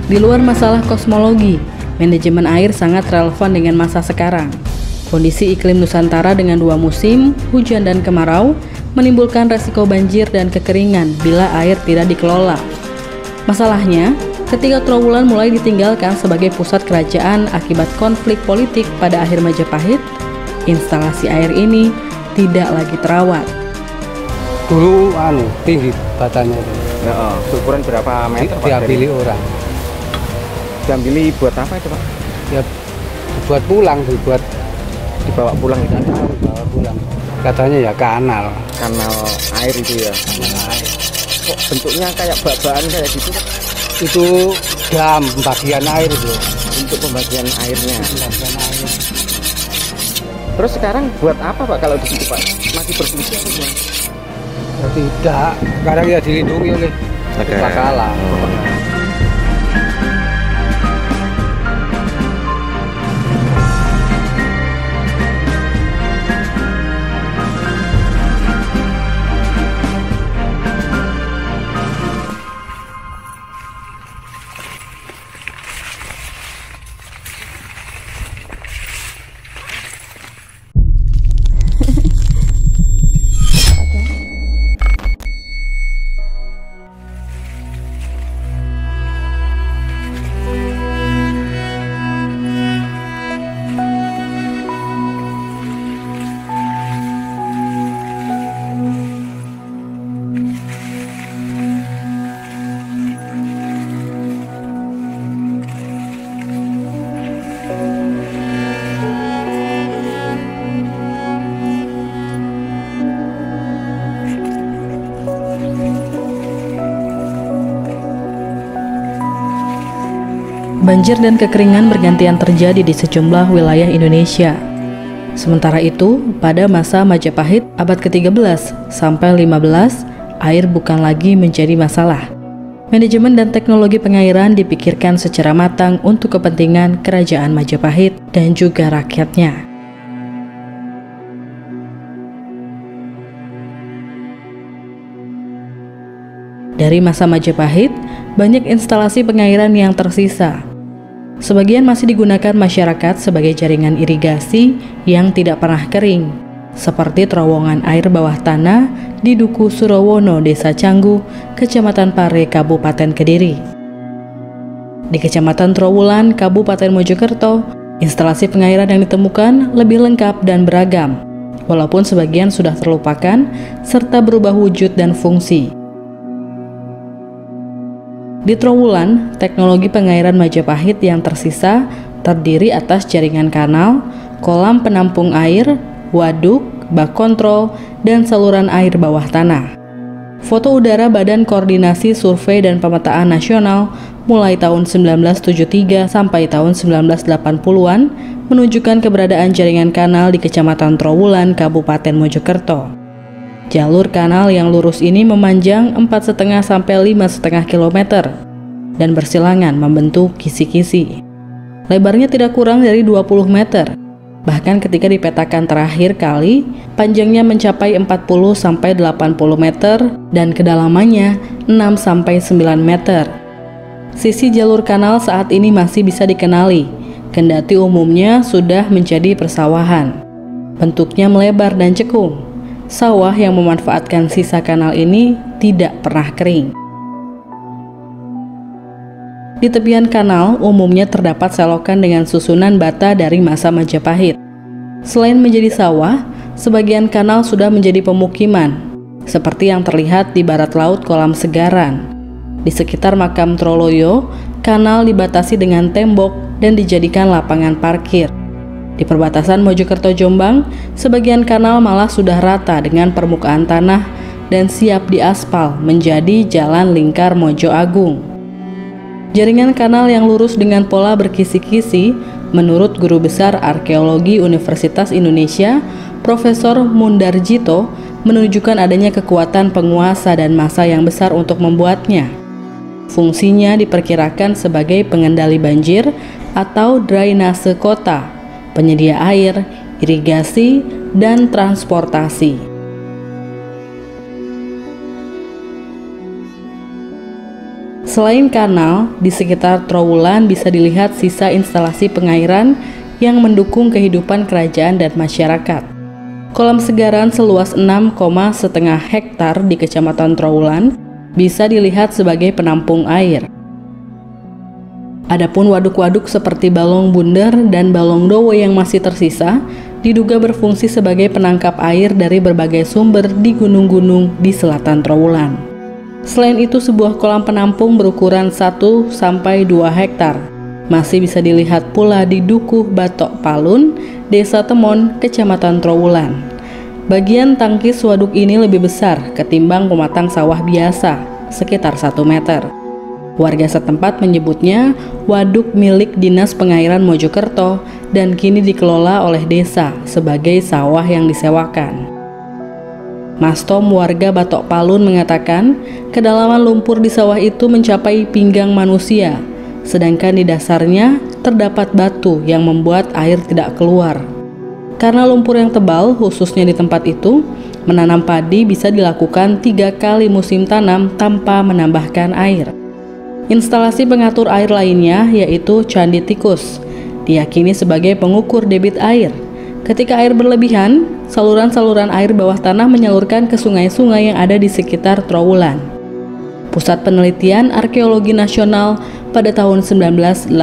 Di luar masalah kosmologi, manajemen air sangat relevan dengan masa sekarang. Kondisi iklim Nusantara dengan 2 musim, hujan dan kemarau, menimbulkan resiko banjir dan kekeringan bila air tidak dikelola. Masalahnya, ketika Trowulan mulai ditinggalkan sebagai pusat kerajaan akibat konflik politik pada akhir Majapahit, instalasi air ini tidak lagi terawat. Dulu tinggi batanya. Ya, ukuran berapa meter Pak? Diambil orang. Diambil buat apa itu Pak? Ya buat pulang, dibawa pulang itu. Dibawa pulang. Katanya ya kanal Air itu ya. Kanal air. Kok bentuknya kayak bak-bakan kayak gitu Pak? Itu dam pembagian air itu. Untuk pembagian airnya. Pembagian air. Terus sekarang buat apa Pak kalau di situ Pak? Masih berfungsi atau gimana? Ya, tidak, sekarang ya dilindungi oleh negara. Banjir dan kekeringan bergantian terjadi di sejumlah wilayah Indonesia. Sementara itu, pada masa Majapahit abad ke-13 sampai 15, air bukan lagi menjadi masalah. Manajemen dan teknologi pengairan dipikirkan secara matang untuk kepentingan kerajaan Majapahit dan juga rakyatnya. Dari masa Majapahit, banyak instalasi pengairan yang tersisa. Sebagian masih digunakan masyarakat sebagai jaringan irigasi yang tidak pernah kering, seperti terowongan air bawah tanah di Duku Surowono, Desa Canggu, Kecamatan Pare, Kabupaten Kediri. Di Kecamatan Trowulan, Kabupaten Mojokerto, instalasi pengairan yang ditemukan lebih lengkap dan beragam, walaupun sebagian sudah terlupakan serta berubah wujud dan fungsi. Di Trowulan, teknologi pengairan Majapahit yang tersisa terdiri atas jaringan kanal, kolam penampung air, waduk, bak kontrol, dan saluran air bawah tanah. Foto udara Badan Koordinasi Survei dan Pemetaan Nasional mulai tahun 1973 sampai tahun 1980-an menunjukkan keberadaan jaringan kanal di Kecamatan Trowulan, Kabupaten Mojokerto. Jalur kanal yang lurus ini memanjang 4,5 sampai 5,5 km dan bersilangan membentuk kisi-kisi. Lebarnya tidak kurang dari 20 meter. Bahkan ketika dipetakan terakhir kali, panjangnya mencapai 40 sampai 80 meter dan kedalamannya 6 sampai 9 meter. Sisi jalur kanal saat ini masih bisa dikenali, kendati umumnya sudah menjadi persawahan. Bentuknya melebar dan cekung. Sawah yang memanfaatkan sisa kanal ini tidak pernah kering. Di tepian kanal umumnya terdapat selokan dengan susunan bata dari masa Majapahit. Selain menjadi sawah, sebagian kanal sudah menjadi pemukiman, seperti yang terlihat di barat laut Kolam Segaran. Di sekitar makam Troloyo, kanal dibatasi dengan tembok dan dijadikan lapangan parkir. Di perbatasan Mojokerto Jombang, sebagian kanal malah sudah rata dengan permukaan tanah dan siap diaspal menjadi jalan lingkar Mojo Agung. Jaringan kanal yang lurus dengan pola berkisi-kisi, menurut Guru Besar Arkeologi Universitas Indonesia, Profesor Mundarjito, menunjukkan adanya kekuatan penguasa dan massa yang besar untuk membuatnya. Fungsinya diperkirakan sebagai pengendali banjir atau drainase kota, penyedia air, irigasi, dan transportasi. Selain kanal, di sekitar Trowulan bisa dilihat sisa instalasi pengairan yang mendukung kehidupan kerajaan dan masyarakat. Kolam segaran seluas 6,5 hektar di Kecamatan Trowulan bisa dilihat sebagai penampung air. Adapun waduk-waduk seperti Balong Bunder dan Balong Dowo yang masih tersisa diduga berfungsi sebagai penangkap air dari berbagai sumber di gunung-gunung di selatan Trowulan. Selain itu, sebuah kolam penampung berukuran 1-2 hektar masih bisa dilihat pula di Dukuh Batok Palun, Desa Temon, Kecamatan Trowulan. Bagian tangkis waduk ini lebih besar ketimbang pematang sawah biasa, sekitar 1 meter. Warga setempat menyebutnya waduk milik Dinas Pengairan Mojokerto dan kini dikelola oleh desa sebagai sawah yang disewakan. Mas Tom, warga Batok Palun, mengatakan kedalaman lumpur di sawah itu mencapai pinggang manusia, sedangkan di dasarnya terdapat batu yang membuat air tidak keluar. Karena lumpur yang tebal, khususnya di tempat itu, menanam padi bisa dilakukan 3 kali musim tanam tanpa menambahkan air. Instalasi pengatur air lainnya yaitu Candi Tikus, diyakini sebagai pengukur debit air. Ketika air berlebihan, saluran-saluran air bawah tanah menyalurkan ke sungai-sungai yang ada di sekitar Trowulan. Pusat Penelitian Arkeologi Nasional pada tahun 1989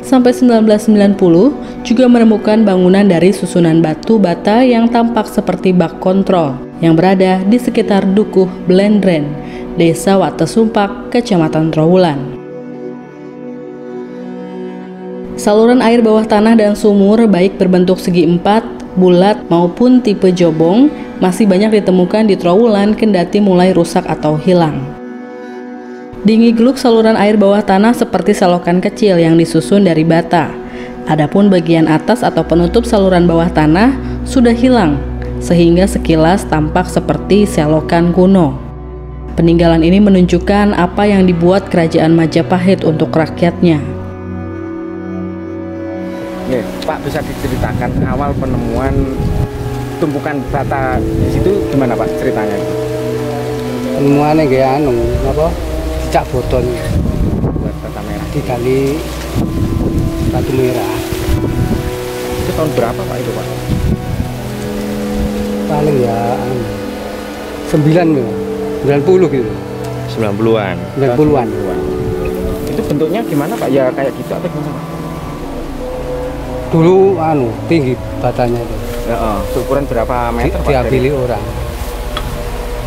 sampai 1990 juga menemukan bangunan dari susunan batu bata yang tampak seperti bak kontrol yang berada di sekitar Dukuh Blendren, Desa Watesumpak, Kecamatan Trowulan. Saluran air bawah tanah dan sumur baik berbentuk segi empat, bulat maupun tipe jobong masih banyak ditemukan di Trowulan kendati mulai rusak atau hilang. Di Ngigluk, saluran air bawah tanah seperti selokan kecil yang disusun dari bata. Adapun bagian atas atau penutup saluran bawah tanah sudah hilang, sehingga sekilas tampak seperti selokan kuno. Peninggalan ini menunjukkan apa yang dibuat Kerajaan Majapahit untuk rakyatnya. Nih, Pak, bisa diceritakan awal penemuan tumpukan bata di situ gimana, Pak, ceritanya? Penemuannya kayak apa? Cicak boton. Buat bata merah. Digali batu merah. Itu tahun berapa, Pak, itu, Pak? Paling ya 90 gitu. 90-an. 90-an. Itu bentuknya gimana, Pak? Ya kayak gitu atau gimana, Pak? Dulu tinggi batanya itu. Ya, ukuran berapa meter, Pak? Diambil orang.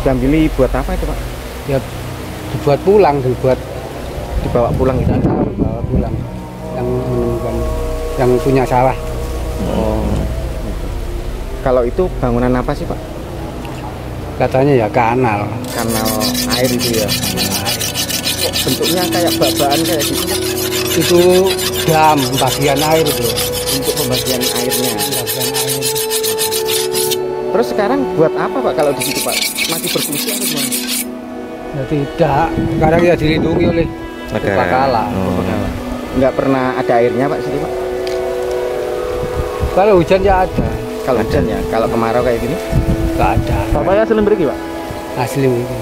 Diambil buat apa itu, Pak? Ya dibuat pulang, Dibawa pulang gitu. Dibawa pulang. Yang menemukan, yang punya sawah. Oh. Kalau itu bangunan apa sih, Pak? Katanya ya kanal. Kanal air itu ya. Bentuknya kayak bak-bakan kayak gitu, Pak? Itu dam bagian air itu. Untuk pembagian airnya. Pembagian air. Terus sekarang buat apa, Pak, kalau di situ, Pak? Masih berfungsi atau gimana? Ya tidak, sekarang ya dilindungi oleh Pekala. Nggak pernah ada airnya, Pak, situ, Pak? Kalau hujan ya ada. Kalau hujan ya, kalau kemarau kayak gini? Nggak ada. Bapaknya asli beriki, Pak? Asli itu.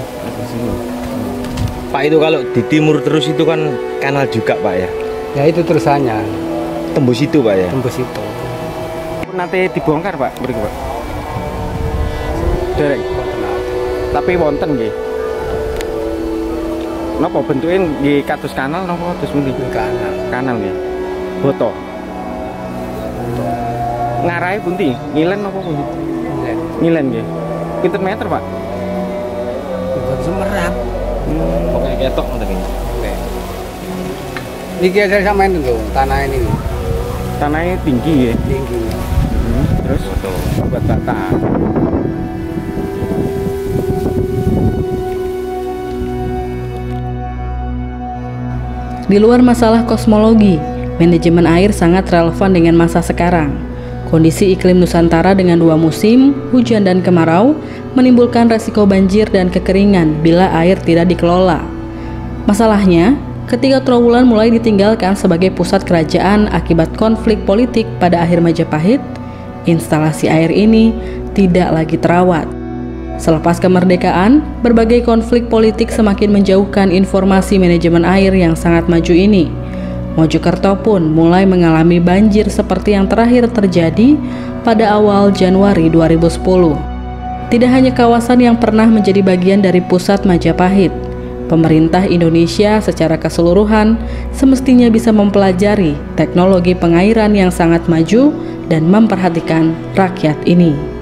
Pak, itu kalau di timur terus itu kan kanal juga, Pak, ya? Ya itu terusannya. Tembus itu, Pak, ya? Tembus itu. Nanti dibongkar, Pak, beriki, Pak? Dereng. Tapi wonten nggih. Napa bentuknya di kados kanal napa kados pundi? Kanal. Kanal nggih. Boto. Ngarahe pundi? Ngilen napa pundi? Ngilen nggih. Pinten meter, Pak? Bukan semerap. Pokoknya ketok ngoten iki. Niki saya samain itu tanah ini. Tanahnya tinggi ya. Tinggi. Terus buat bata. Di luar masalah kosmologi, manajemen air sangat relevan dengan masa sekarang. Kondisi iklim Nusantara dengan 2 musim, hujan dan kemarau, menimbulkan resiko banjir dan kekeringan bila air tidak dikelola. Masalahnya, ketika Trowulan mulai ditinggalkan sebagai pusat kerajaan akibat konflik politik pada akhir Majapahit, instalasi air ini tidak lagi terawat. Selepas kemerdekaan, berbagai konflik politik semakin menjauhkan informasi manajemen air yang sangat maju ini. Mojokerto pun mulai mengalami banjir seperti yang terakhir terjadi pada awal Januari 2010. Tidak hanya kawasan yang pernah menjadi bagian dari pusat Majapahit, pemerintah Indonesia secara keseluruhan semestinya bisa mempelajari teknologi pengairan yang sangat maju dan memperhatikan rakyat ini.